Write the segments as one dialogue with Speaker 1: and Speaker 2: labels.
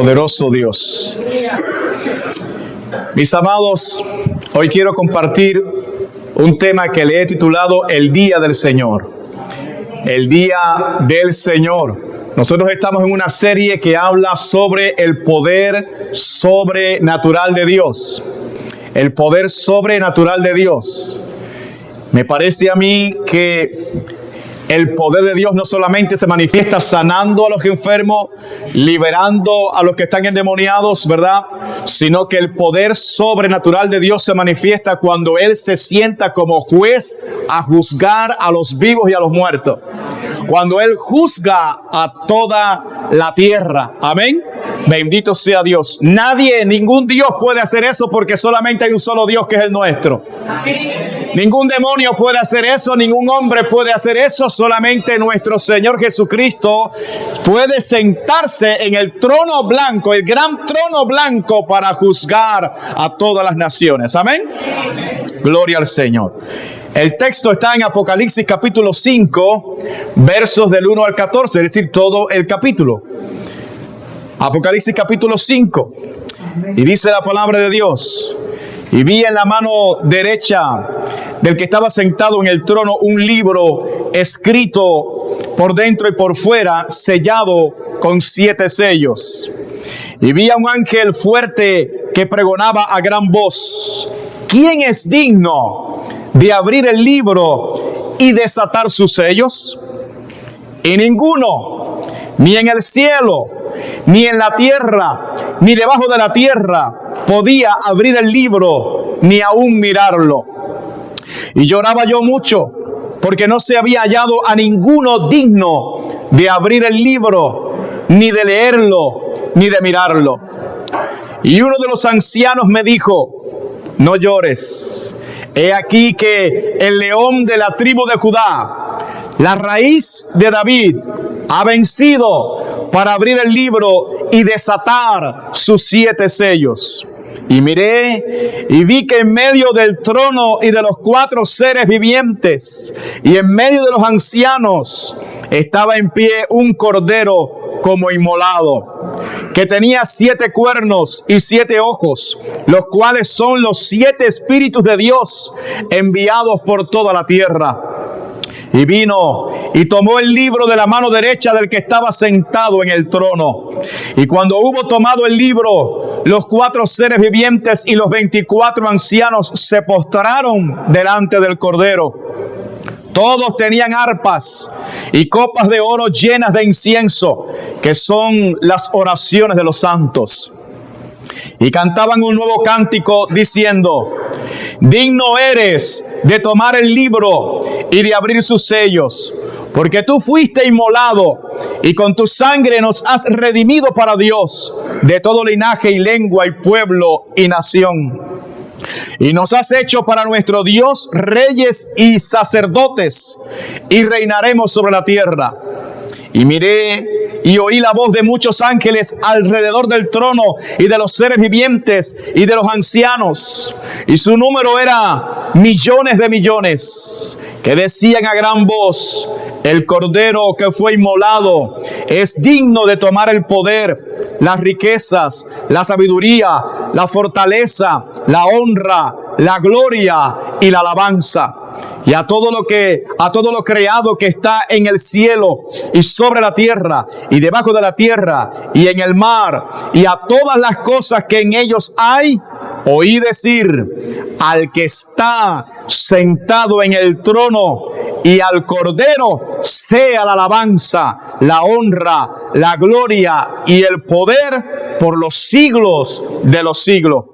Speaker 1: Poderoso Dios. Mis amados, hoy quiero compartir un tema que le he titulado El Día del Señor. El Día del Señor. Nosotros estamos en una serie que habla sobre el poder sobrenatural de Dios. El poder sobrenatural de Dios. Me parece a mí que el poder de Dios no solamente se manifiesta sanando a los enfermos, liberando a los que están endemoniados, ¿verdad? Sino que el poder sobrenatural de Dios se manifiesta cuando Él se sienta como juez a juzgar a los vivos y a los muertos. Cuando Él juzga a toda la tierra. Amén. Bendito sea Dios. Nadie, ningún Dios puede hacer eso porque solamente hay un solo Dios que es el nuestro. Ningún demonio puede hacer eso, ningún hombre puede hacer eso, solamente nuestro Señor Jesucristo puede sentarse en el trono blanco, el gran trono blanco para juzgar a todas las naciones. Amén. Gloria al Señor. El texto está en Apocalipsis capítulo 5, versos del 1 al 14, es decir, todo el capítulo. Apocalipsis capítulo 5. Y dice la palabra de Dios: y vi en la mano derecha del que estaba sentado en el trono un libro escrito por dentro y por fuera, sellado con 7 sellos. Y vi a un ángel fuerte que pregonaba a gran voz: ¿quién es digno de abrir el libro y desatar sus sellos? Y ninguno, ni en el cielo, ni en la tierra, ni debajo de la tierra, podía abrir el libro, ni aún mirarlo. Y lloraba yo mucho, porque no se había hallado a ninguno digno de abrir el libro, ni de leerlo, ni de mirarlo. Y uno de los ancianos me dijo: no llores. He aquí que el león de la tribu de Judá, la raíz de David, ha vencido para abrir el libro y desatar sus 7 sellos. Y miré y vi que en medio del trono y de los 4 seres vivientes y en medio de los ancianos estaba en pie un cordero como inmolado, que tenía 7 cuernos y 7 ojos, los cuales son los 7 espíritus de Dios enviados por toda la tierra. Y vino y tomó el libro de la mano derecha del que estaba sentado en el trono. Y cuando hubo tomado el libro, los 4 seres vivientes y los 24 ancianos se postraron delante del Cordero. Todos tenían arpas y copas de oro llenas de incienso, que son las oraciones de los santos. Y cantaban un nuevo cántico diciendo: digno eres de tomar el libro y de abrir sus sellos, porque tú fuiste inmolado y con tu sangre nos has redimido para Dios de todo linaje y lengua y pueblo y nación. Y nos has hecho para nuestro Dios reyes y sacerdotes, y reinaremos sobre la tierra. Y miré y oí la voz de muchos ángeles alrededor del trono y de los seres vivientes y de los ancianos. Y su número era millones de millones, que decían a gran voz: el Cordero que fue inmolado es digno de tomar el poder, las riquezas, la sabiduría, la fortaleza, la honra, la gloria y la alabanza. Y a todo lo creado que está en el cielo y sobre la tierra y debajo de la tierra y en el mar, y a todas las cosas que en ellos hay, oí decir: al que está sentado en el trono y al Cordero sea la alabanza, la honra, la gloria y el poder por los siglos de los siglos.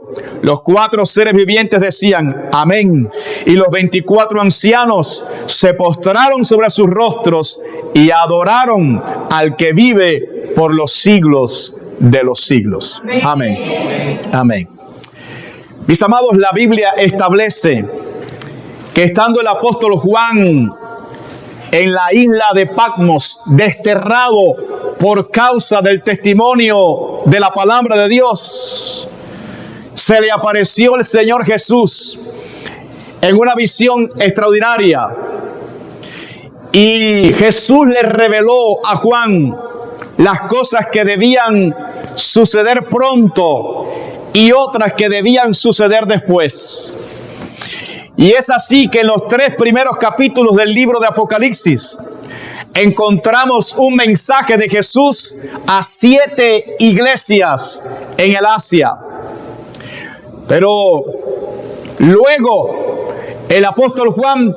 Speaker 1: Los 4 seres vivientes decían: amén. Y los 24 ancianos se postraron sobre sus rostros y adoraron al que vive por los siglos de los siglos. Amén. Amén. Mis amados, la Biblia establece que estando el apóstol Juan en la isla de Patmos, desterrado por causa del testimonio de la palabra de Dios, se le apareció el Señor Jesús en una visión extraordinaria. Y Jesús le reveló a Juan las cosas que debían suceder pronto y otras que debían suceder después. Y es así que en los 3 primeros capítulos del libro de Apocalipsis encontramos un mensaje de Jesús a 7 iglesias en el Asia. Pero luego el apóstol Juan,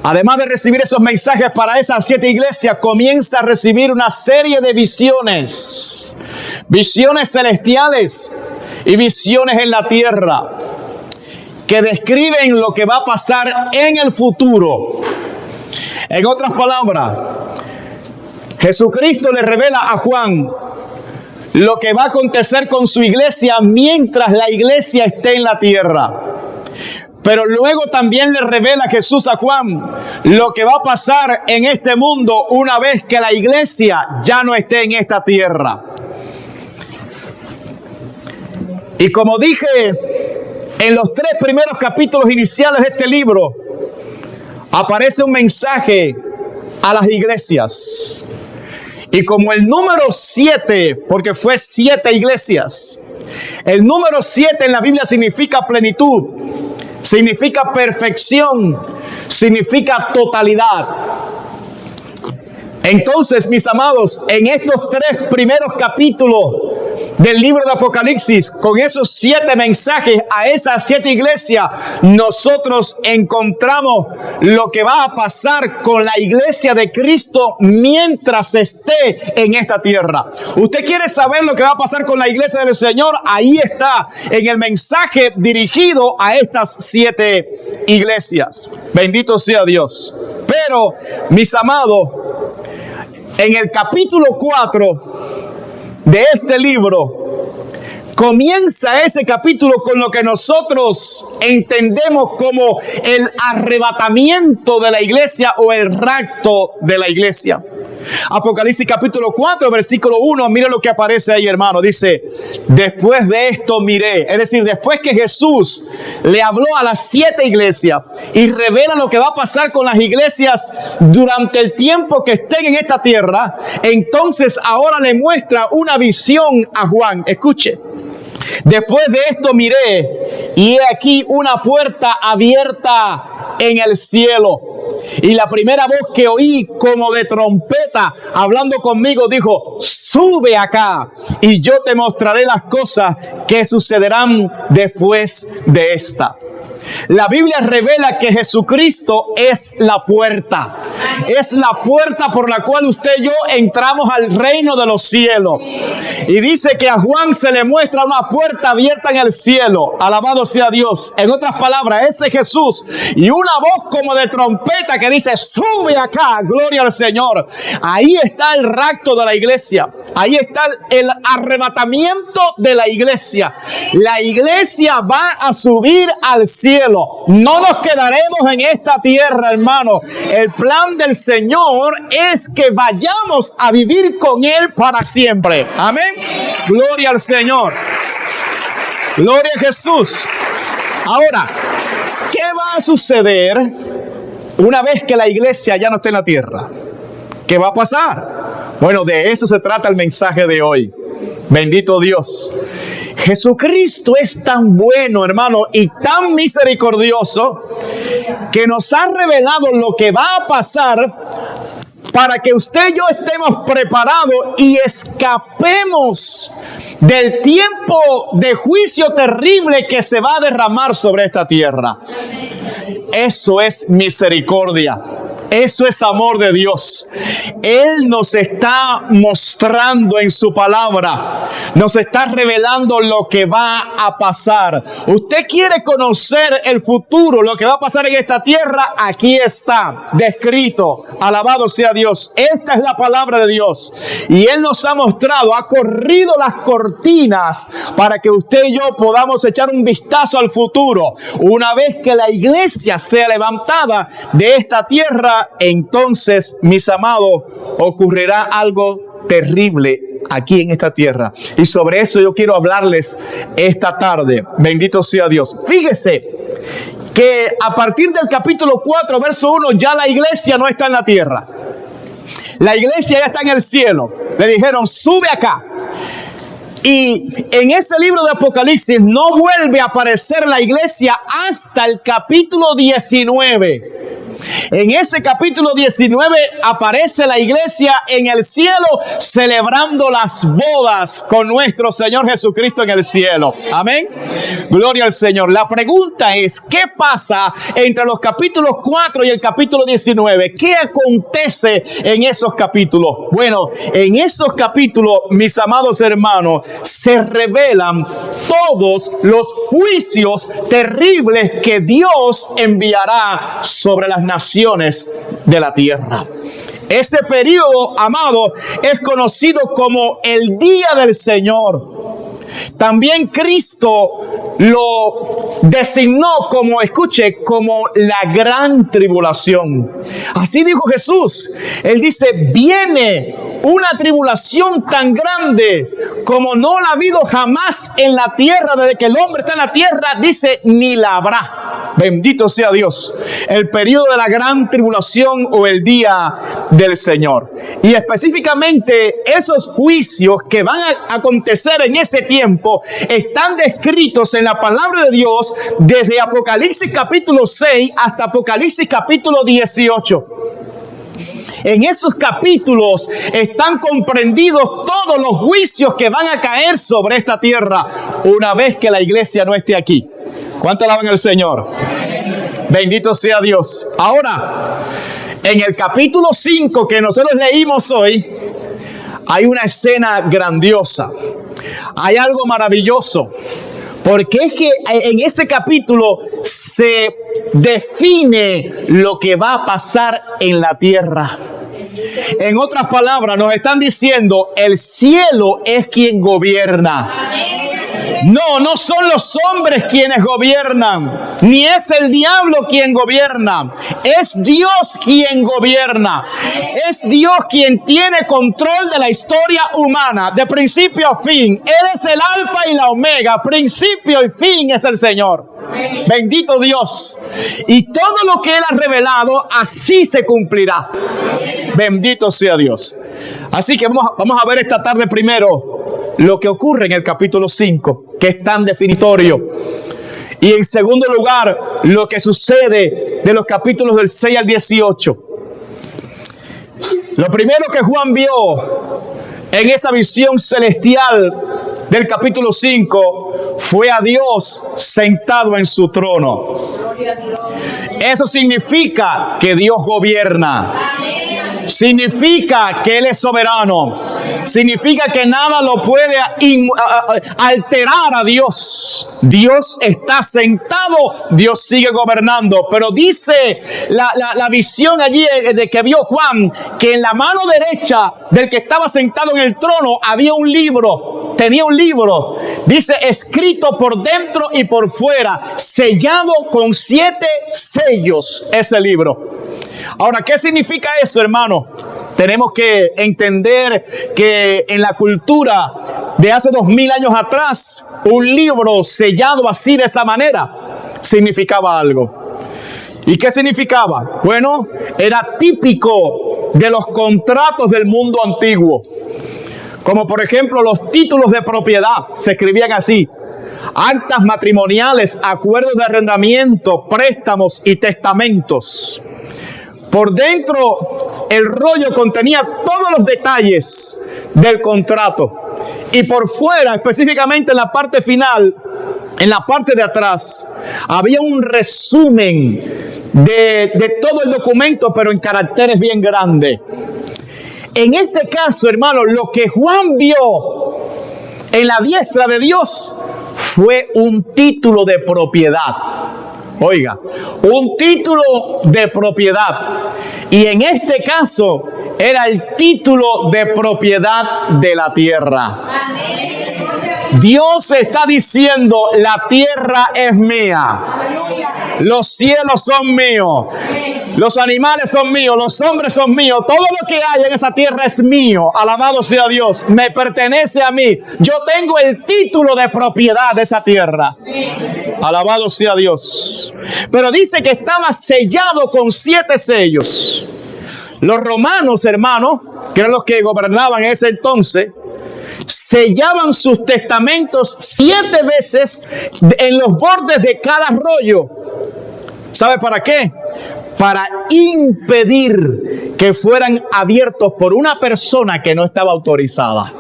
Speaker 1: además de recibir esos mensajes para esas 7 iglesias, comienza a recibir una serie de visiones celestiales y visiones en la tierra, que describen lo que va a pasar en el futuro. En otras palabras, Jesucristo le revela a Juan lo que va a acontecer con su iglesia mientras la iglesia esté en la tierra. Pero luego también le revela Jesús a Juan lo que va a pasar en este mundo una vez que la iglesia ya no esté en esta tierra. Y como dije, en los 3 primeros capítulos iniciales de este libro aparece un mensaje a las iglesias. Y como el número 7, porque fue 7 iglesias, el número 7 en la Biblia significa plenitud, significa perfección, significa totalidad. Entonces, mis amados, en estos 3 primeros capítulos del libro de Apocalipsis, con esos 7 mensajes a esas 7 iglesias, nosotros encontramos lo que va a pasar con la iglesia de Cristo mientras esté en esta tierra. ¿Usted quiere saber lo que va a pasar con la iglesia del Señor? Ahí está, en el mensaje dirigido a estas 7 iglesias. Bendito sea Dios. Pero, mis amados, en el capítulo 4 de este libro, comienza ese capítulo con lo que nosotros entendemos como el arrebatamiento de la iglesia o el rapto de la iglesia. Apocalipsis capítulo 4, versículo 1, mire lo que aparece ahí, hermano. Dice, después de esto miré, es decir, después que Jesús le habló a las 7 iglesias y revela lo que va a pasar con las iglesias durante el tiempo que estén en esta tierra, entonces ahora le muestra una visión a Juan. Escuche. Después de esto miré, y he aquí una puerta abierta en el cielo. Y la primera voz que oí como de trompeta hablando conmigo dijo, sube acá y yo te mostraré las cosas que sucederán después de esta. La Biblia revela que Jesucristo es la puerta. Es la puerta por la cual usted y yo entramos al reino de los cielos. Y dice que a Juan se le muestra una puerta abierta en el cielo. Alabado sea Dios. En otras palabras, ese Jesús. Y una voz como de trompeta que dice, sube acá, gloria al Señor. Ahí está el rapto de la iglesia. Ahí está el arrebatamiento de la iglesia. La iglesia va a subir al cielo. No nos quedaremos en esta tierra, hermano. El plan del Señor es que vayamos a vivir con Él para siempre. Amén. Gloria al Señor. Gloria a Jesús. Ahora, ¿qué va a suceder una vez que la iglesia ya no esté en la tierra? ¿Qué va a pasar? Bueno, de eso se trata el mensaje de hoy. Bendito Dios. Jesucristo es tan bueno, hermano, y tan misericordioso que nos ha revelado lo que va a pasar para que usted y yo estemos preparados y escapemos del tiempo de juicio terrible que se va a derramar sobre esta tierra. Eso es misericordia. Eso es amor de Dios. Él nos está mostrando en su palabra, nos está revelando lo que va a pasar. Usted quiere conocer el futuro, lo que va a pasar en esta tierra, aquí está descrito. Alabado sea Dios. Esta es la palabra de Dios. Y Él nos ha mostrado, ha corrido las cortinas para que usted y yo podamos echar un vistazo al futuro. Una vez que la iglesia sea levantada de esta tierra, entonces, mis amados, ocurrirá algo terrible aquí en esta tierra. Y sobre eso yo quiero hablarles esta tarde. Bendito sea Dios. Fíjese que a partir del capítulo 4, verso 1, ya la iglesia no está en la tierra. La iglesia ya está en el cielo. Le dijeron, sube acá. Y en ese libro de Apocalipsis no vuelve a aparecer la iglesia hasta el capítulo 19. En ese capítulo 19 aparece la iglesia en el cielo celebrando las bodas con nuestro Señor Jesucristo en el cielo. Amén. Gloria al Señor. La pregunta es, ¿qué pasa entre los capítulos 4 y el capítulo 19? ¿Qué acontece en esos capítulos? Bueno, en esos capítulos, mis amados hermanos, se revelan todos los juicios terribles que Dios enviará sobre las naciones de la tierra. Ese periodo, amado, es conocido como el día del Señor. También Cristo lo designó como, escuche, como la gran tribulación. Así dijo Jesús. Él dice, viene una tribulación tan grande como no la ha habido jamás en la tierra, desde que el hombre está en la tierra, dice, ni la habrá. Bendito sea Dios. El periodo de la gran tribulación o el día del Señor. Y específicamente esos juicios que van a acontecer en ese tiempo están descritos en la palabra de Dios desde Apocalipsis capítulo 6 hasta Apocalipsis capítulo 18. En esos capítulos están comprendidos todos los juicios que van a caer sobre esta tierra una vez que la iglesia no esté aquí. ¿Cuánto alaban al Señor? Bendito sea Dios. Ahora, en el capítulo 5 que nosotros leímos hoy, hay una escena grandiosa. Hay algo maravilloso. Porque es que en ese capítulo se define lo que va a pasar en la tierra. En otras palabras, nos están diciendo, el cielo es quien gobierna. No son los hombres quienes gobiernan, ni es el diablo quien gobierna, es Dios quien gobierna. Es Dios quien tiene control de la historia humana, de principio a fin. Él es el alfa y la omega, principio y fin es el Señor. Bendito Dios. Y todo lo que Él ha revelado, así se cumplirá. Bendito sea Dios. Así que vamos a ver esta tarde primero lo que ocurre en el capítulo 5, que es tan definitorio. Y en segundo lugar, lo que sucede de los capítulos del 6 al 18. Lo primero que Juan vio en esa visión celestial del capítulo 5 fue a Dios sentado en su trono. Eso significa que Dios gobierna. Significa que Él es soberano. Significa que nada lo puede alterar a Dios. Dios está sentado, Dios sigue gobernando. Pero dice la visión allí de que vio Juan, que en la mano derecha del que estaba sentado en el trono había un libro. Tenía un libro, dice, escrito por dentro y por fuera, sellado con 7 sellos ese libro. Ahora, ¿qué significa eso, hermano? Tenemos que entender que en la cultura de hace 2000 años atrás, un libro sellado así de esa manera significaba algo. ¿Y qué significaba? Bueno, era típico de los contratos del mundo antiguo. Como por ejemplo los títulos de propiedad, se escribían así: actas matrimoniales, acuerdos de arrendamiento, préstamos y testamentos. Por dentro el rollo contenía todos los detalles del contrato. Y por fuera, específicamente en la parte final, en la parte de atrás, había un resumen de todo el documento, pero en caracteres bien grandes. En este caso, hermano, lo que Juan vio en la diestra de Dios fue un título de propiedad. Oiga, un título de propiedad. Y en este caso era el título de propiedad de la tierra. Dios está diciendo, la tierra es mía. Los cielos son míos. Los animales son míos. Los hombres son míos. Todo lo que hay en esa tierra es mío. Alabado sea Dios. Me pertenece a mí. Yo tengo el título de propiedad de esa tierra. Alabado sea Dios. Pero dice que estaba sellado con 7 sellos. Los romanos, hermanos, que eran los que gobernaban en ese entonces, sellaban sus testamentos 7 veces en los bordes de cada rollo. ¿Sabe para qué? Para impedir que fueran abiertos por una persona que no estaba autorizada.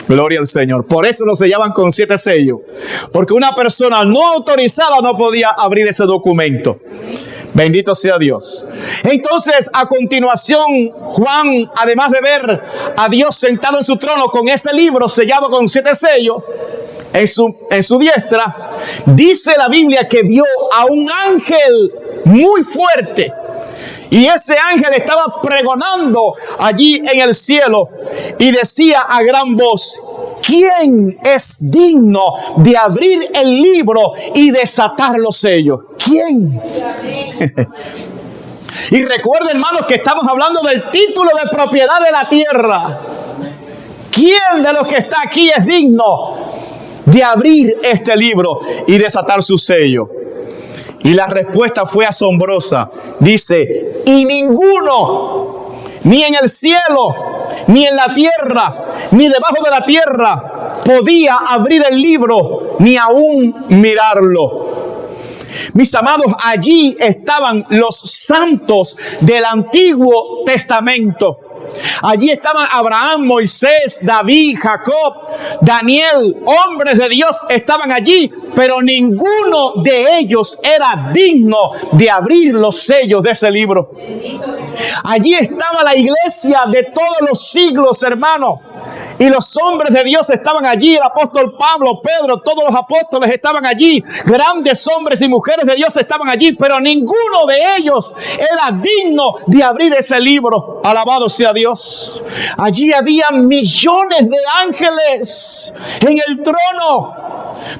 Speaker 1: Gloria al Señor. Por eso lo sellaban con 7 sellos. Porque una persona no autorizada no podía abrir ese documento. Bendito sea Dios. Entonces, a continuación, Juan, además de ver a Dios sentado en su trono con ese libro sellado con 7 sellos en su diestra, dice la Biblia que vio a un ángel muy fuerte. Y ese ángel estaba pregonando allí en el cielo y decía a gran voz: ¿quién es digno de abrir el libro y desatar los sellos? ¿Quién? Y recuerden, hermanos, que estamos hablando del título de propiedad de la tierra. ¿Quién de los que está aquí es digno de abrir este libro y desatar su sello? Y la respuesta fue asombrosa. Dice: y ninguno, ni en el cielo, ni en la tierra, ni debajo de la tierra, podía abrir el libro, ni aún mirarlo. Mis amados, allí estaban los santos del Antiguo Testamento. Allí estaban Abraham, Moisés, David, Jacob, Daniel, hombres de Dios estaban allí, pero ninguno de ellos era digno de abrir los sellos de ese libro. Allí estaba la iglesia de todos los siglos, hermanos. Y los hombres de Dios estaban allí, el apóstol Pablo, Pedro, todos los apóstoles estaban allí, grandes hombres y mujeres de Dios estaban allí, pero ninguno de ellos era digno de abrir ese libro. Alabado sea Dios. Allí había millones de ángeles en el trono,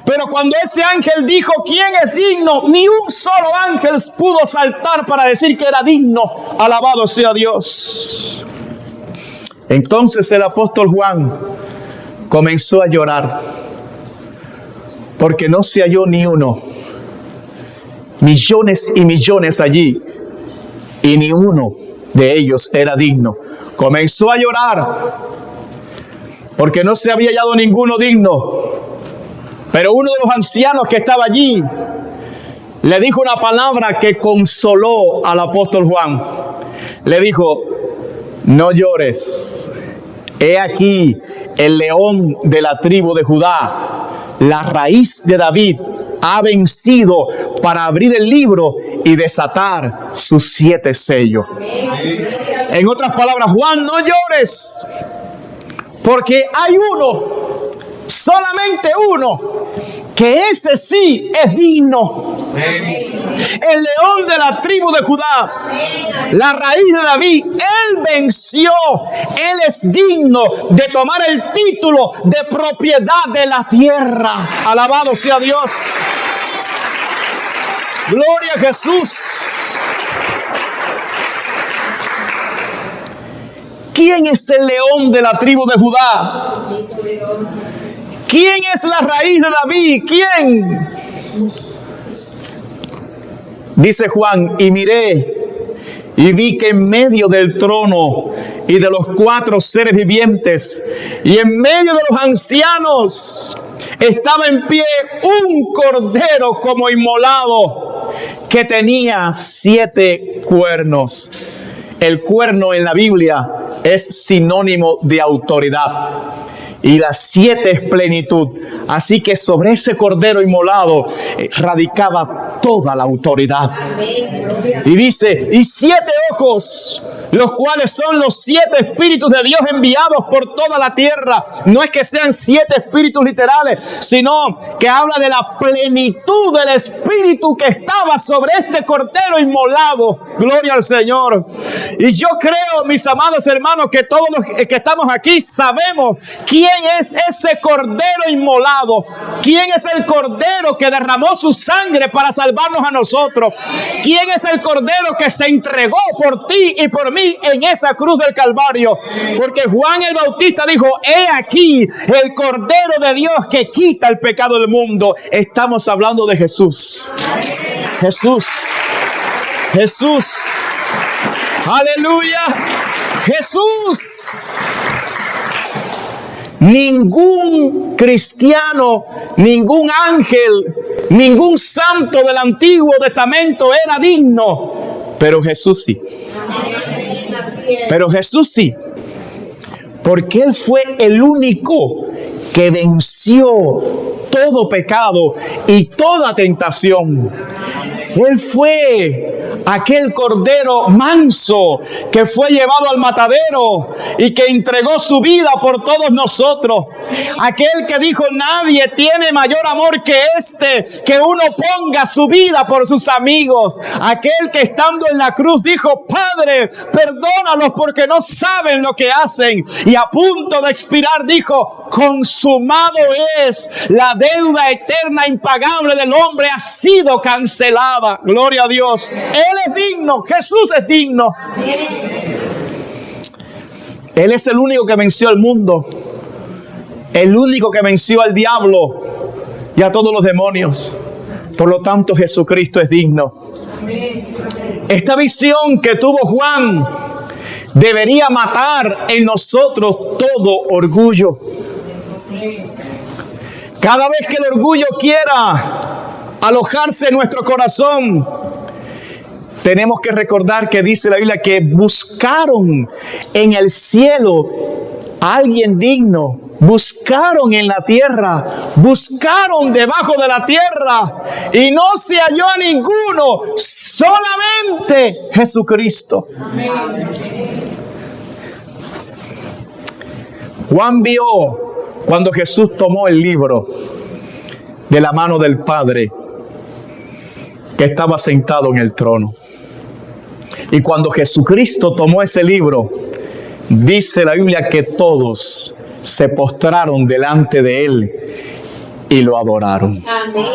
Speaker 1: pero cuando ese ángel dijo ¿quién es digno?, ni un solo ángel pudo saltar para decir que era digno. Alabado sea Dios. Entonces el apóstol Juan comenzó a llorar porque no se halló ni uno. Millones y millones allí y ni uno de ellos era digno. Comenzó a llorar porque no se había hallado ninguno digno. Pero uno de los ancianos que estaba allí le dijo una palabra que consoló al apóstol Juan. Le dijo: no llores, he aquí el león de la tribu de Judá, la raíz de David, ha vencido para abrir el libro y desatar sus 7 sellos. En otras palabras, Juan, no llores, porque hay uno, solamente uno, que ese sí es digno. El león de la tribu de Judá, la raíz de David, él venció. Él es digno de tomar el título de propiedad de la tierra. Alabado sea Dios. Gloria a Jesús. ¿Quién es el león de la tribu de Judá? ¿Quién es la raíz de David? ¿Quién? Dice Juan: y miré y vi que en medio del trono y de los 4 seres vivientes y en medio de los ancianos estaba en pie un cordero como inmolado que tenía 7 cuernos. El cuerno en la Biblia es sinónimo de autoridad. Y las 7 es plenitud. Así que sobre ese cordero inmolado radicaba toda la autoridad. Y dice: y 7 ojos, los cuales son los 7 espíritus de Dios enviados por toda la tierra. No es que sean 7 espíritus literales, sino que habla de la plenitud del espíritu que estaba sobre este cordero inmolado. Gloria al Señor. Y yo creo, mis amados hermanos, que todos los que estamos aquí sabemos quién es ese cordero inmolado. ¿Quién es el cordero que derramó su sangre para salvarnos a nosotros? ¿Quién es el cordero que se entregó por ti y por mí en esa cruz del Calvario? Porque Juan el Bautista dijo: he aquí el cordero de Dios que quita el pecado del mundo. Estamos hablando de Jesús. Jesús. Jesús. Aleluya. Jesús. Ningún cristiano, ningún ángel, ningún santo del Antiguo Testamento era digno, pero Jesús sí. Pero Jesús sí, porque Él fue el único que venció todo pecado y toda tentación. Él fue aquel cordero manso que fue llevado al matadero y que entregó su vida por todos nosotros. Aquel que dijo: nadie tiene mayor amor que este, que uno ponga su vida por sus amigos. Aquel que estando en la cruz dijo: Padre, perdónalos porque no saben lo que hacen. Y a punto de expirar dijo: consumado es. La deuda eterna impagable del hombre ha sido cancelada. Gloria a Dios. Él es digno. Jesús es digno. Él es el único que venció al mundo. El único que venció al diablo y a todos los demonios. Por lo tanto, Jesucristo es digno. Esta visión que tuvo Juan debería matar en nosotros todo orgullo. Cada vez que el orgullo quiera alojarse en nuestro corazón, tenemos que recordar que dice la Biblia que buscaron en el cielo a alguien digno, buscaron en la tierra, buscaron debajo de la tierra y no se halló a ninguno, solamente Jesucristo. Juan vio cuando Jesús tomó el libro de la mano del Padre que estaba sentado en el trono. Y cuando Jesucristo tomó ese libro, dice la Biblia que todos se postraron delante de Él y lo adoraron. Amén.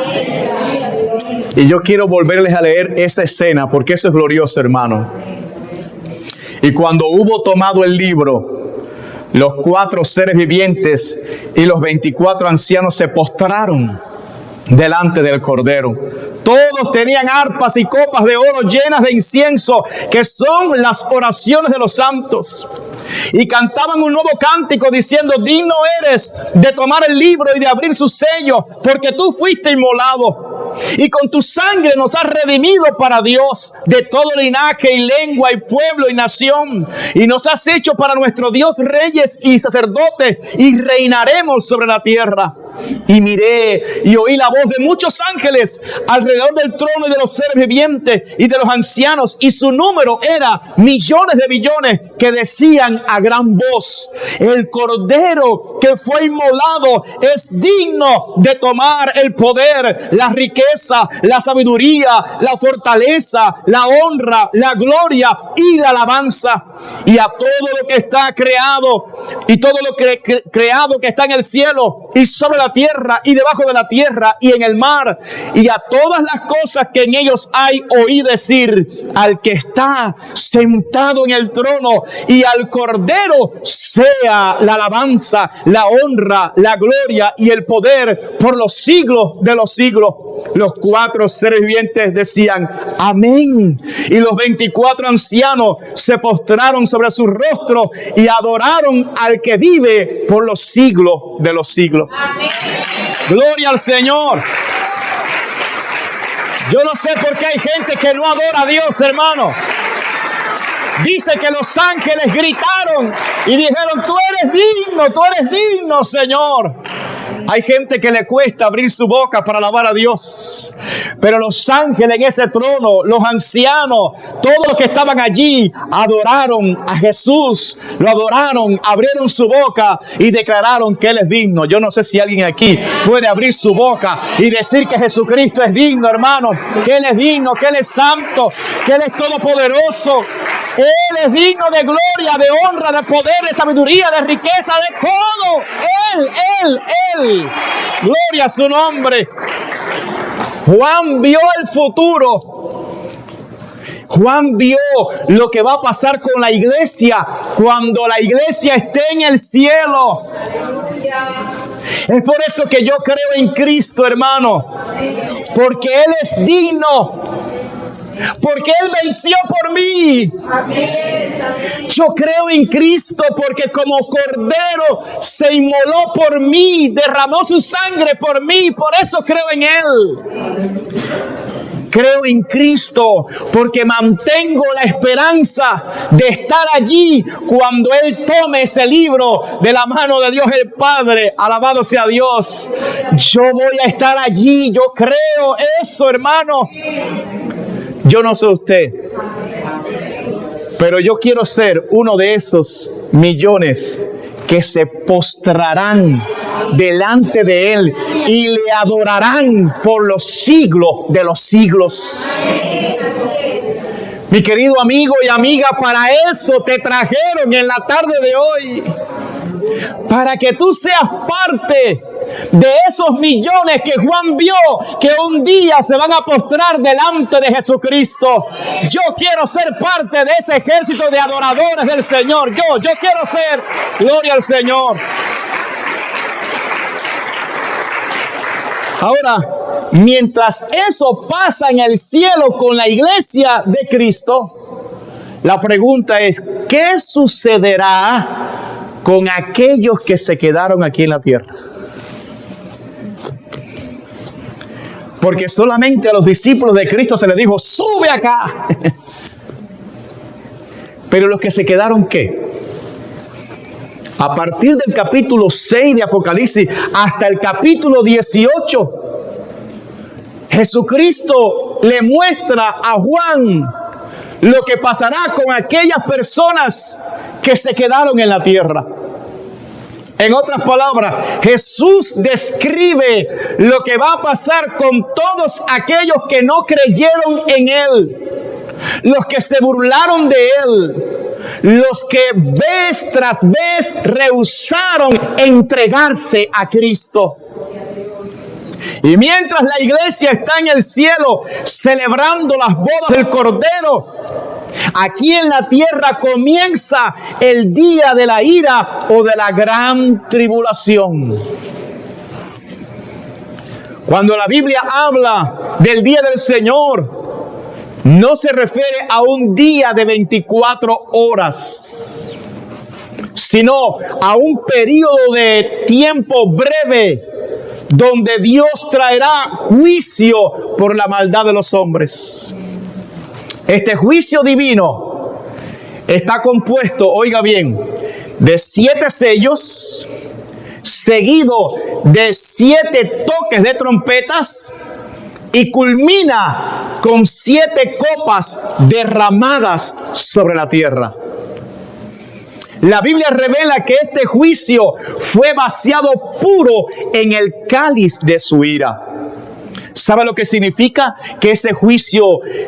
Speaker 1: Y yo quiero volverles a leer esa escena porque eso es glorioso, hermano. Y cuando hubo tomado el libro, los 4 seres vivientes y los 24 ancianos se postraron delante del Cordero. Todos tenían arpas y copas de oro llenas de incienso, que son las oraciones de los santos. Y cantaban un nuevo cántico diciendo: digno eres de tomar el libro y de abrir sus sellos, porque tú fuiste inmolado. Y con tu sangre nos has redimido para Dios de todo linaje y lengua y pueblo y nación. Y nos has hecho para nuestro Dios reyes y sacerdotes, y reinaremos sobre la tierra. Y miré y oí la voz de muchos ángeles alrededor del trono y de los seres vivientes y de los ancianos, y su número era millones de millones, que decían a gran voz: el Cordero que fue inmolado es digno de tomar el poder, la riqueza, la sabiduría, la fortaleza, la honra, la gloria y la alabanza. Y a todo lo que está creado y todo lo que creado que está en el cielo y sobre la tierra y debajo de la tierra y en el mar, y a todas las cosas que en ellos hay, oí decir: al que está sentado en el trono y al Cordero sea la alabanza, la honra, la gloria y el poder por los siglos de los siglos. Los 4 seres vivientes decían: amén. Y los 24 ancianos se postraron sobre su rostro y adoraron al que vive por los siglos de los siglos. Amén. Gloria al Señor. Yo no sé por qué hay gente que no adora a Dios, hermano. Dice que los ángeles gritaron y dijeron: tú eres digno, Señor. Hay gente que le cuesta abrir su boca para alabar a Dios, pero los ángeles en ese trono, los ancianos, todos los que estaban allí, adoraron a Jesús, lo adoraron, abrieron su boca y declararon que Él es digno. Yo no sé si alguien aquí puede abrir su boca y decir que Jesucristo es digno, hermano, que Él es digno, que Él es santo, que Él es todopoderoso. Él es digno de gloria, de honra, de poder, de sabiduría, de riqueza, de todo. Él. Gloria a su nombre. Juan vio el futuro. Juan vio lo que va a pasar con la iglesia cuando la iglesia esté en el cielo. Es por eso que yo creo en Cristo, hermano, porque Él es digno. porque Él venció por mí.
Speaker 2: Así es, amén.
Speaker 1: Yo creo en Cristo porque como cordero se inmoló por mí, derramó su sangre por mí, por eso creo en Él. Creo en Cristo porque mantengo la esperanza de estar allí cuando Él tome ese libro de la mano de Dios el Padre. Alabado sea Dios. Yo voy a estar allí, yo creo eso, hermano. Yo no sé usted, pero yo quiero ser uno de esos millones que se postrarán delante de Él y le adorarán por los siglos de los siglos. Mi querido amigo y amiga, para eso te trajeron en la tarde de hoy, para que tú seas parte de esos millones que Juan vio que un día se van a postrar delante de Jesucristo. Yo quiero ser parte de ese ejército de adoradores del Señor. Yo quiero ser. Gloria al Señor. Ahora, mientras eso pasa en el cielo con la iglesia de Cristo, la pregunta es, ¿qué sucederá con aquellos que se quedaron aquí en la tierra? Porque solamente a los discípulos de Cristo se les dijo, sube acá. Pero los que se quedaron, ¿qué? A partir del capítulo 6 de Apocalipsis hasta el capítulo 18, Jesucristo le muestra a Juan lo que pasará con aquellas personas que se quedaron en la tierra. En otras palabras, Jesús describe lo que va a pasar con todos aquellos que no creyeron en Él, los que se burlaron de Él, los que vez tras vez rehusaron entregarse a Cristo. Y mientras la iglesia está en el cielo celebrando las bodas del Cordero, aquí en la tierra comienza el día de la ira o de la gran tribulación. Cuando la Biblia habla del día del Señor, no se refiere a un día de 24 horas, sino a un periodo de tiempo breve donde Dios traerá juicio por la maldad de los hombres. Este juicio divino está compuesto, oiga bien, de 7 sellos, seguido de 7 toques de trompetas, y culmina con 7 copas derramadas sobre la tierra. La Biblia revela que este juicio fue vaciado puro en el cáliz de su ira. ¿Sabe lo que significa? Que ese juicio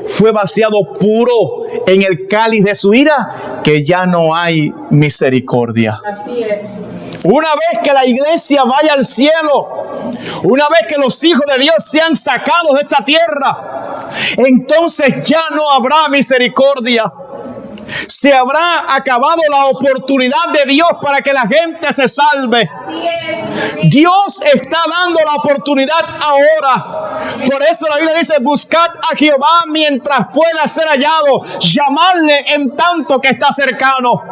Speaker 1: fue vaciado puro en el cáliz de su ira, que ya no hay misericordia.
Speaker 2: Así es.
Speaker 1: Una vez que la iglesia vaya al cielo, una vez que los hijos de Dios sean sacados de esta tierra, entonces ya no habrá misericordia. Se habrá acabado la oportunidad de Dios para que la gente se salve.
Speaker 2: Así es.
Speaker 1: Dios está dando la oportunidad ahora. Por eso la Biblia dice, buscad a Jehová mientras pueda ser hallado, llamadle en tanto que está cercano.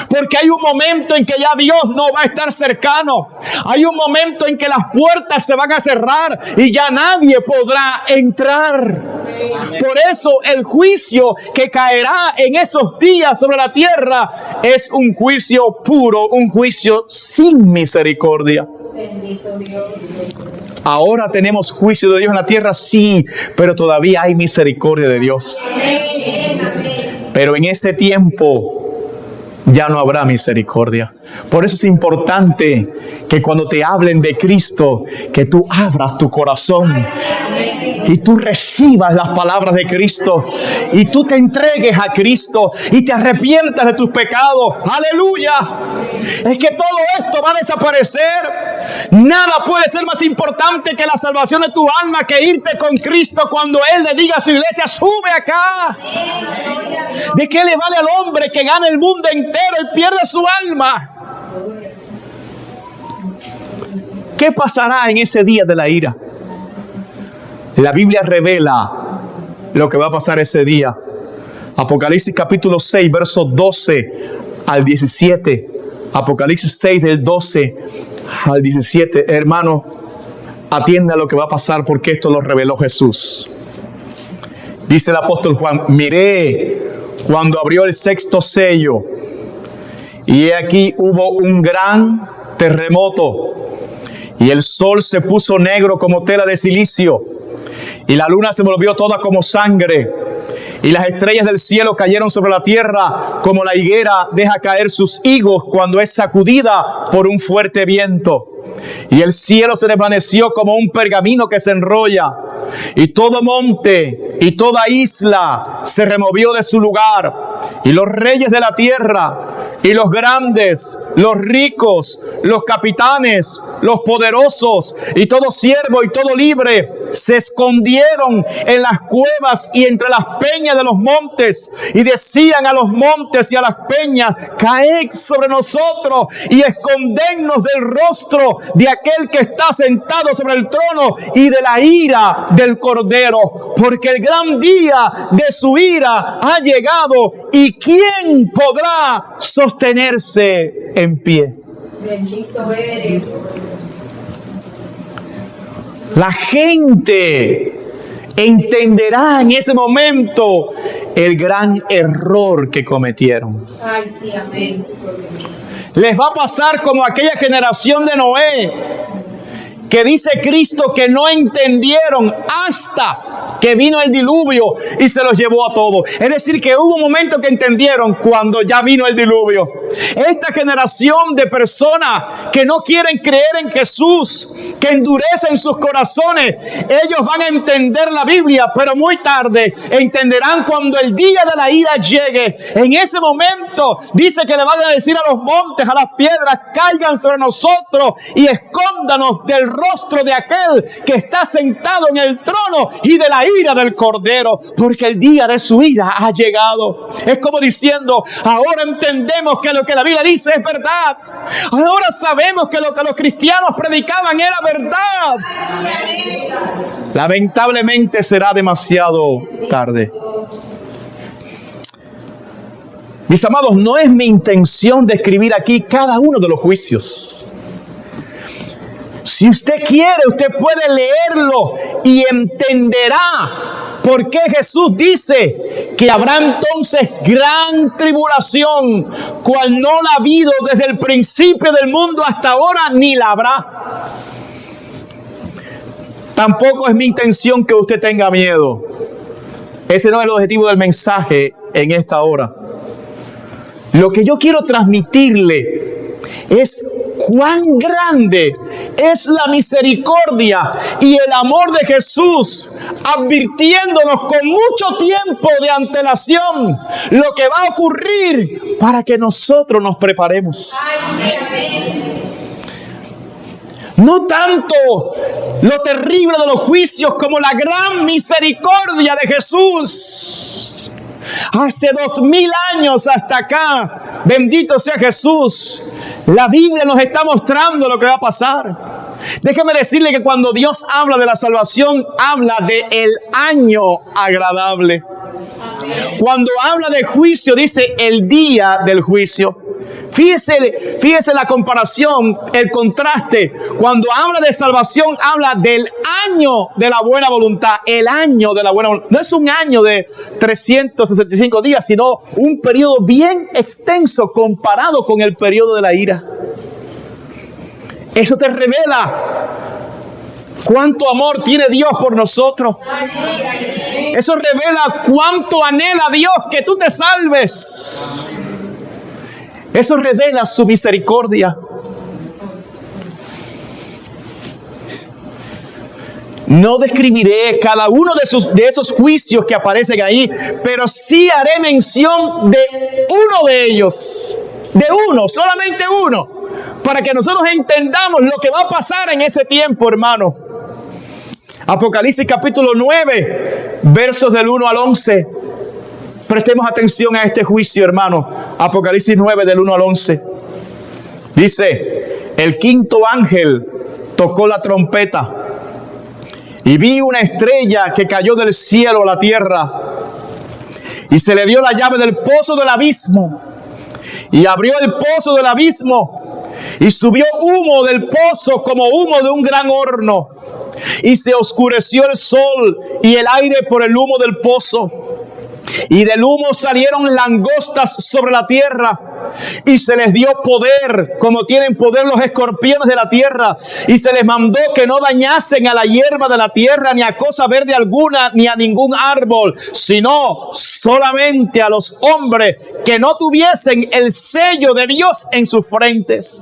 Speaker 1: Porque hay un momento en que ya Dios no va a estar cercano. Hay un momento en que las puertas se van a cerrar y ya nadie podrá entrar. Por eso el juicio que caerá en esos días sobre la tierra es un juicio puro, un juicio sin misericordia.
Speaker 2: Bendito Dios.
Speaker 1: Ahora tenemos juicio de Dios en la tierra, sí, pero todavía hay misericordia de Dios. Pero en ese tiempo ya no habrá misericordia. Por eso es importante que cuando te hablen de Cristo, que tú abras tu corazón y tú recibas las palabras de Cristo y tú te entregues a Cristo y te arrepientas de tus pecados. ¡Aleluya! Es que todo esto va a desaparecer. Nada puede ser más importante que la salvación de tu alma, que irte con Cristo cuando Él le diga a su iglesia, sube acá. ¿De qué le vale al hombre que gane el mundo entero y pierde su alma? ¿Qué pasará en ese día de la ira? La Biblia revela lo que va a pasar ese día. Apocalipsis capítulo 6, versos 12 al 17. Apocalipsis 6 del 12 al 17. Hermano, atienda lo que va a pasar porque esto lo reveló Jesús. Dice el apóstol Juan: miré cuando abrió el sexto sello, y he aquí hubo un gran terremoto, y el sol se puso negro como tela de silicio, y la luna se volvió toda como sangre, y las estrellas del cielo cayeron sobre la tierra como la higuera deja caer sus higos cuando es sacudida por un fuerte viento. Y el cielo se desvaneció como un pergamino que se enrolla, y todo monte y toda isla se removió de su lugar, y los reyes de la tierra y los grandes, los ricos, los capitanes, los poderosos y todo siervo y todo libre se escondieron en las cuevas y entre las peñas de los montes, y decían a los montes y a las peñas: caed sobre nosotros y escondernos del rostro de aquel que está sentado sobre el trono y de la ira del Cordero, porque el gran día de su ira ha llegado, y ¿quién podrá sostenerse en pie?
Speaker 2: Bendito eres.
Speaker 1: La gente entenderá en ese momento el gran error que cometieron.
Speaker 2: Ay, sí, amén.
Speaker 1: Les va a pasar como aquella generación de Noé, que dice Cristo que no entendieron hasta que vino el diluvio y se los llevó a todos. Es decir, que hubo un momento que entendieron cuando ya vino el diluvio. Esta generación de personas que no quieren creer en Jesús, que endurecen sus corazones, ellos van a entender la Biblia, pero muy tarde entenderán cuando el día de la ira llegue. En ese momento dice que le van a decir a los montes, a las piedras: caigan sobre nosotros y escóndanos del rostro de aquel que está sentado en el trono y de la ira del Cordero, porque el día de su ira ha llegado. Es como diciendo: ahora entendemos que lo que la Biblia dice es verdad. Ahora sabemos que lo que los cristianos predicaban era verdad. Lamentablemente será demasiado tarde. Mis amados, no es mi intención describir aquí cada uno de los juicios. Si usted quiere, usted puede leerlo y entenderá por qué Jesús dice que habrá entonces gran tribulación, cual no la ha habido desde el principio del mundo hasta ahora, ni la habrá. Tampoco es mi intención que usted tenga miedo. Ese no es el objetivo del mensaje en esta hora. Lo que yo quiero transmitirle es cuán grande es la misericordia y el amor de Jesús, advirtiéndonos con mucho tiempo de antelación lo que va a ocurrir para que nosotros nos preparemos. No tanto lo terrible de los juicios como la gran misericordia de Jesús. Hace 2000 años hasta acá, bendito sea Jesús, la Biblia nos está mostrando lo que va a pasar. Déjame decirle que cuando Dios habla de la salvación, habla de el año agradable. Cuando habla de juicio, dice el día del juicio. Fíjese la comparación, el contraste. Cuando habla de salvación, habla del año de la buena voluntad. El año de la buena voluntad. No es un año de 365 días, sino un periodo bien extenso comparado con el periodo de la ira. Eso te revela cuánto amor tiene Dios por nosotros. Eso revela cuánto anhela Dios que tú te salves. Eso revela su misericordia. No describiré cada uno de esos juicios que aparecen ahí, pero sí haré mención de uno de ellos. De uno, solamente uno, para que nosotros entendamos lo que va a pasar en ese tiempo, hermano. Apocalipsis capítulo 9, versos del 1 al 11. Prestemos atención a este juicio, hermano. Apocalipsis 9, del 1 al 11. Dice: el quinto ángel tocó la trompeta, Y vi una estrella que cayó del cielo a la tierra, y se le dio la llave del pozo del abismo, y abrió el pozo del abismo, y subió humo del pozo como humo de un gran horno, y se oscureció el sol y el aire por el humo del pozo. Y del humo salieron langostas sobre la tierra, y se les dio poder, como tienen poder los escorpiones de la tierra, y se les mandó que no dañasen a la hierba de la tierra, ni a cosa verde alguna, ni a ningún árbol, sino solamente a los hombres que no tuviesen el sello de Dios en sus frentes.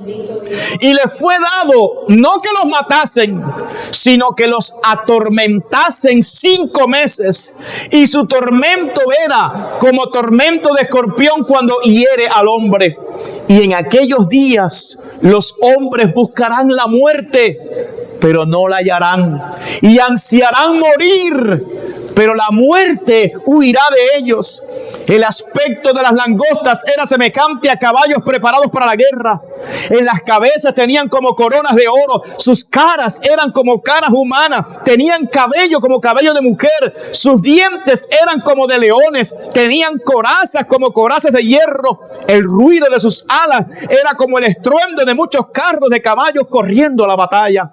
Speaker 1: Y les fue dado no que los matasen, sino que los atormentasen 5 meses, y su tormento era como tormento de escorpión cuando hiere al hombre. Y en aquellos días los hombres buscarán la muerte, pero no la hallarán, y ansiarán morir, pero la muerte huirá de ellos. El aspecto de las langostas era semejante a caballos preparados para la guerra. En las cabezas tenían como coronas de oro. Sus caras eran como caras humanas. Tenían cabello como cabello de mujer. Sus dientes eran como de leones. Tenían corazas como corazas de hierro. El ruido de sus alas era como el estruendo de muchos carros de caballos corriendo a la batalla.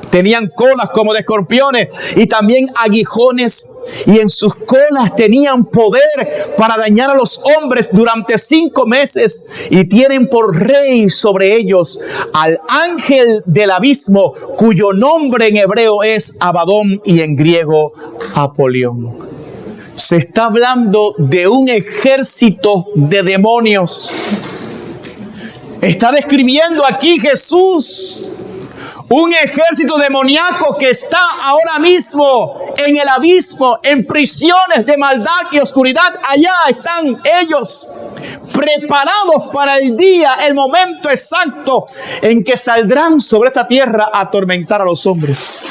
Speaker 1: Tenían colas como de escorpiones y también aguijones, y en sus colas tenían poder para dañar a los hombres durante 5 meses, y tienen por rey sobre ellos al ángel del abismo, cuyo nombre en hebreo es Abadón y en griego Apolión. Se está hablando de un ejército de demonios. Está describiendo aquí Jesús un ejército demoníaco que está ahora mismo en el abismo, en prisiones de maldad y oscuridad. Allá están ellos, preparados para el día, el momento exacto en que saldrán sobre esta tierra a atormentar a los hombres.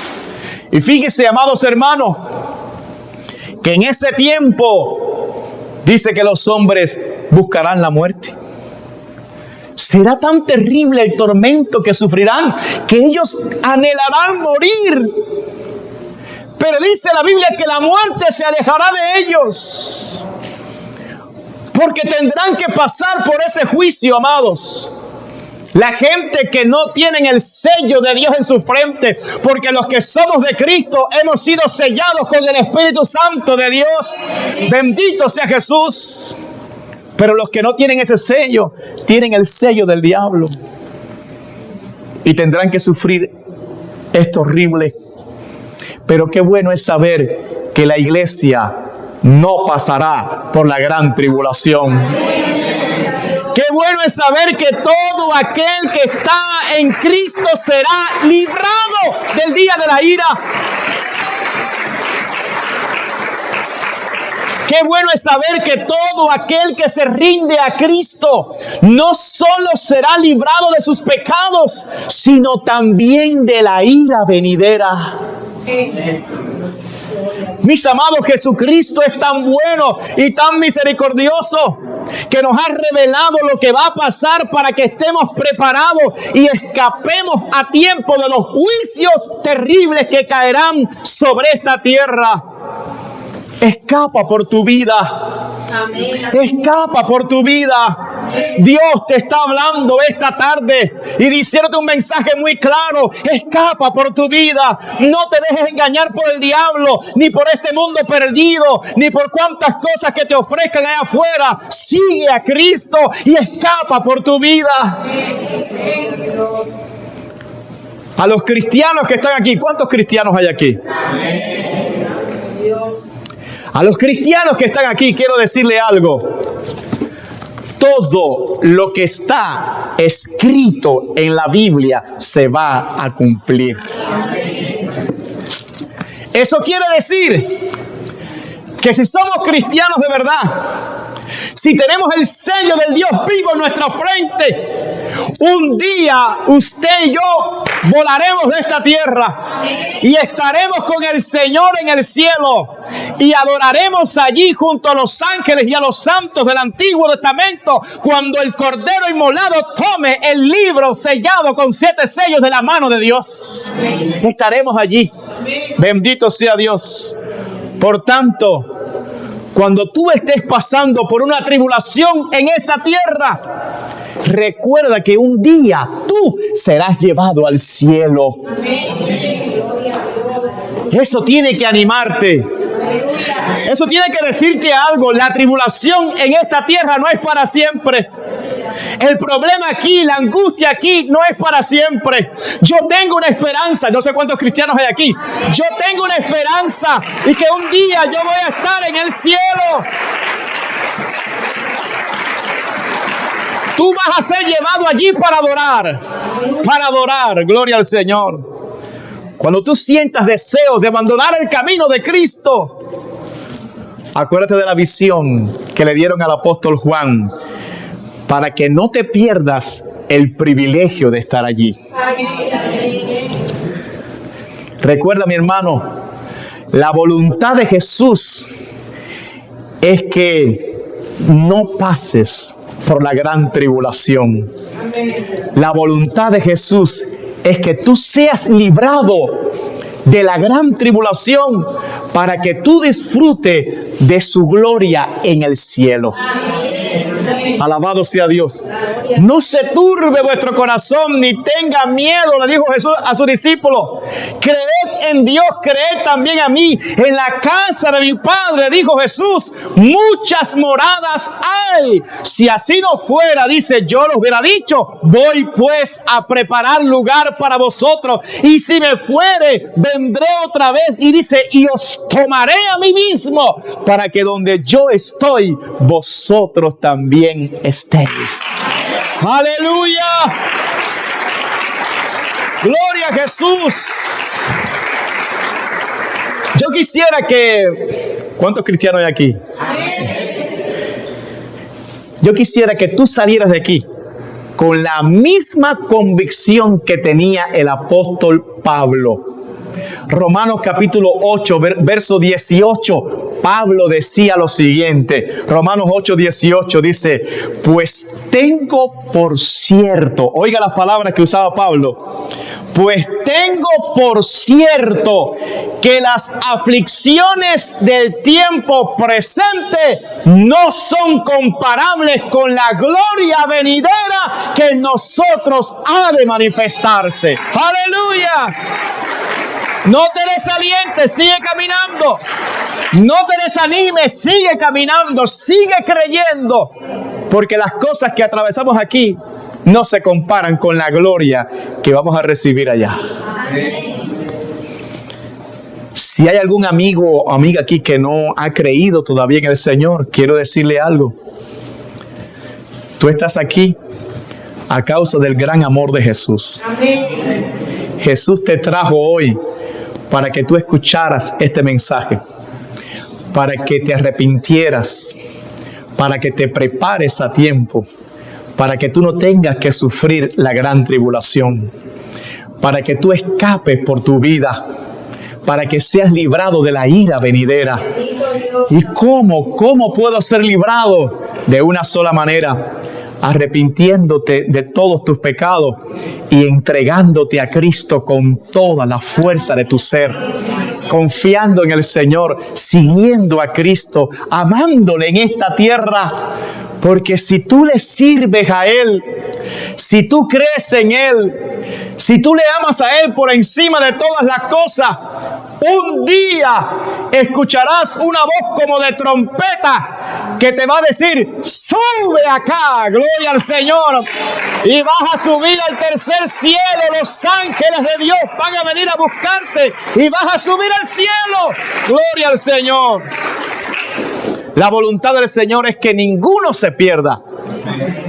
Speaker 1: Y fíjense, amados hermanos, que en ese tiempo dice que los hombres buscarán la muerte. Será tan terrible el tormento que sufrirán que ellos anhelarán morir. Pero dice la Biblia que la muerte se alejará de ellos, porque tendrán que pasar por ese juicio, amados. La gente que no tienen el sello de Dios en su frente, porque los que somos de Cristo hemos sido sellados con el Espíritu Santo de Dios. Bendito sea Jesús. Pero los que no tienen ese sello, tienen el sello del diablo. Y tendrán que sufrir esto horrible. Pero qué bueno es saber que la iglesia no pasará por la gran tribulación. Qué bueno es saber que todo aquel que está en Cristo será librado del día de la ira. Qué bueno es saber que todo aquel que se rinde a Cristo no solo será librado de sus pecados, sino también de la ira venidera. Mis amados, Jesucristo es tan bueno y tan misericordioso que nos ha revelado lo que va a pasar para que estemos preparados y escapemos a tiempo de los juicios terribles que caerán sobre esta tierra. Escapa por tu vida.
Speaker 2: Amén.
Speaker 1: Escapa por tu vida. Dios te está hablando esta tarde y diciéndote un mensaje muy claro. Escapa por tu vida. No te dejes engañar por el diablo, ni por este mundo perdido, ni por cuantas cosas que te ofrezcan allá afuera. Sigue a Cristo y escapa por tu vida. A los cristianos que están aquí, ¿cuántos cristianos hay aquí? A los cristianos que están aquí quiero decirle algo. Todo lo que está escrito en la Biblia se va a cumplir. Eso quiere decir que si somos cristianos de verdad, si tenemos el sello del Dios vivo en nuestra frente, un día usted y yo volaremos de esta tierra y estaremos con el Señor en el cielo y adoraremos allí junto a los ángeles y a los santos del Antiguo Testamento cuando el Cordero inmolado tome el libro sellado con 7 sellos de la mano de Dios. Estaremos allí. Bendito sea Dios. Por tanto, cuando tú estés pasando por una tribulación en esta tierra, recuerda que un día tú serás llevado al cielo. Eso tiene que animarte. Eso tiene que decirte algo. La tribulación en esta tierra no es para siempre. El problema aquí, la angustia aquí no es para siempre. Yo tengo una esperanza. No sé cuántos cristianos hay aquí. Yo tengo una esperanza y que un día yo voy a estar en el cielo. Tú vas a ser llevado allí para adorar. Para adorar. Gloria al Señor. Cuando tú sientas deseos de abandonar el camino de Cristo, acuérdate de la visión que le dieron al apóstol Juan, para que no te pierdas el privilegio de estar allí. Recuerda, mi hermano, la voluntad de Jesús es que no pases por la gran tribulación. La voluntad de Jesús es que tú seas librado de la gran tribulación para que tú disfrutes de su gloria en el cielo. Alabado sea Dios. No se turbe vuestro corazón ni tenga miedo, le dijo Jesús a sus discípulos. Creed en Dios, creed también a mí. En la casa de mi Padre, dijo Jesús, muchas moradas hay. Si así no fuera, dice, yo lo hubiera dicho, voy pues a preparar lugar para vosotros. Y si me fuere, vendré otra vez. Y dice, y os tomaré a mí mismo, para que donde yo estoy, vosotros también estéis. ¡Aleluya! ¡Gloria a Jesús! Yo quisiera que... ¿Cuántos cristianos hay aquí? Yo quisiera que tú salieras de aquí con la misma convicción que tenía el apóstol Pablo. Romanos capítulo 8, verso 18, Pablo decía lo siguiente. Romanos 8, 18 dice, pues tengo por cierto, oiga las palabras que usaba Pablo, pues tengo por cierto que las aflicciones del tiempo presente no son comparables con la gloria venidera que en nosotros ha de manifestarse. ¡Aleluya! No te desalientes, sigue caminando. No te desanimes, sigue caminando, sigue creyendo. Porque las cosas que atravesamos aquí no se comparan con la gloria que vamos a recibir allá. Si hay algún amigo o amiga aquí que no ha creído todavía en el Señor, quiero decirle algo. Tú estás aquí a causa del gran amor de Jesús. Jesús te trajo hoy para que tú escucharas este mensaje, para que te arrepintieras, para que te prepares a tiempo, para que tú no tengas que sufrir la gran tribulación, para que tú escapes por tu vida, para que seas librado de la ira venidera. ¿Y cómo puedo ser librado? De una sola manera: arrepintiéndote de todos tus pecados y entregándote a Cristo con toda la fuerza de tu ser, confiando en el Señor, siguiendo a Cristo, amándole en esta tierra. Porque si tú le sirves a Él, si tú crees en Él, si tú le amas a Él por encima de todas las cosas, un día escucharás una voz como de trompeta que te va a decir: sube acá, gloria al Señor. Y vas a subir al tercer cielo. Los ángeles de Dios van a venir a buscarte y vas a subir al cielo. Gloria al Señor. La voluntad del Señor es que ninguno se pierda,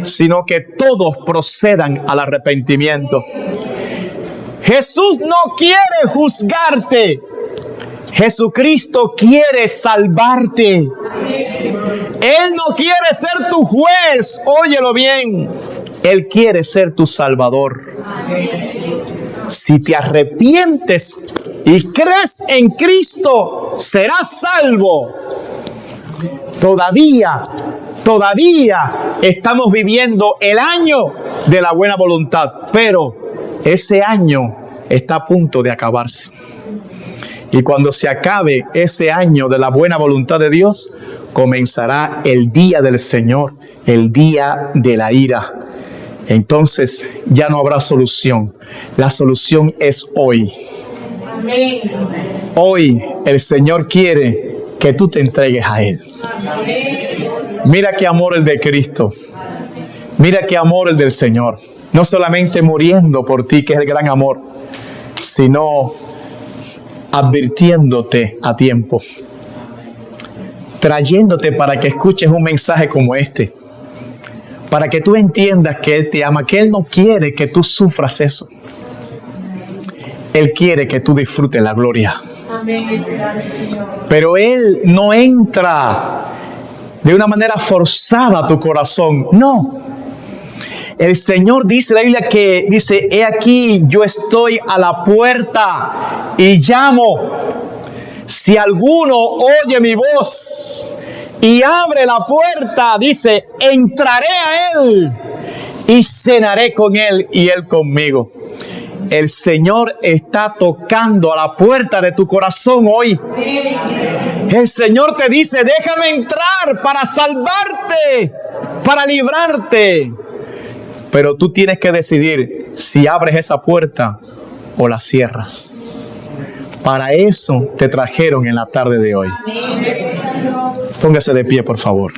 Speaker 1: sino que todos procedan al arrepentimiento. Jesús no quiere juzgarte. Jesucristo quiere salvarte. Él no quiere ser tu juez, óyelo bien. Él quiere ser tu salvador. Si te arrepientes y crees en Cristo, serás salvo. Todavía estamos viviendo el año de la buena voluntad, pero ese año está a punto de acabarse. Y cuando se acabe ese año de la buena voluntad de Dios, comenzará el día del Señor, el día de la ira. Entonces ya no habrá solución. La solución es hoy.
Speaker 2: Amén.
Speaker 1: Hoy el Señor quiere que tú te entregues a Él. Mira qué amor el de Cristo. Mira qué amor el del Señor. No solamente muriendo por ti, que es el gran amor, sino advirtiéndote a tiempo, trayéndote para que escuches un mensaje como este, para que tú entiendas que Él te ama, que Él no quiere que tú sufras eso. Él quiere que tú disfrutes la gloria.
Speaker 2: Amén.
Speaker 1: Pero Él no entra de una manera forzada a tu corazón. No. El Señor dice, la Biblia que dice, he aquí, yo estoy a la puerta y llamo. Si alguno oye mi voz y abre la puerta, dice, entraré a Él y cenaré con Él y Él conmigo. El Señor está tocando a la puerta de tu corazón hoy. El Señor te dice, déjame entrar para salvarte, para librarte. Pero tú tienes que decidir si abres esa puerta o la cierras. Para eso te trajeron en la tarde de hoy. Póngase de pie, por favor.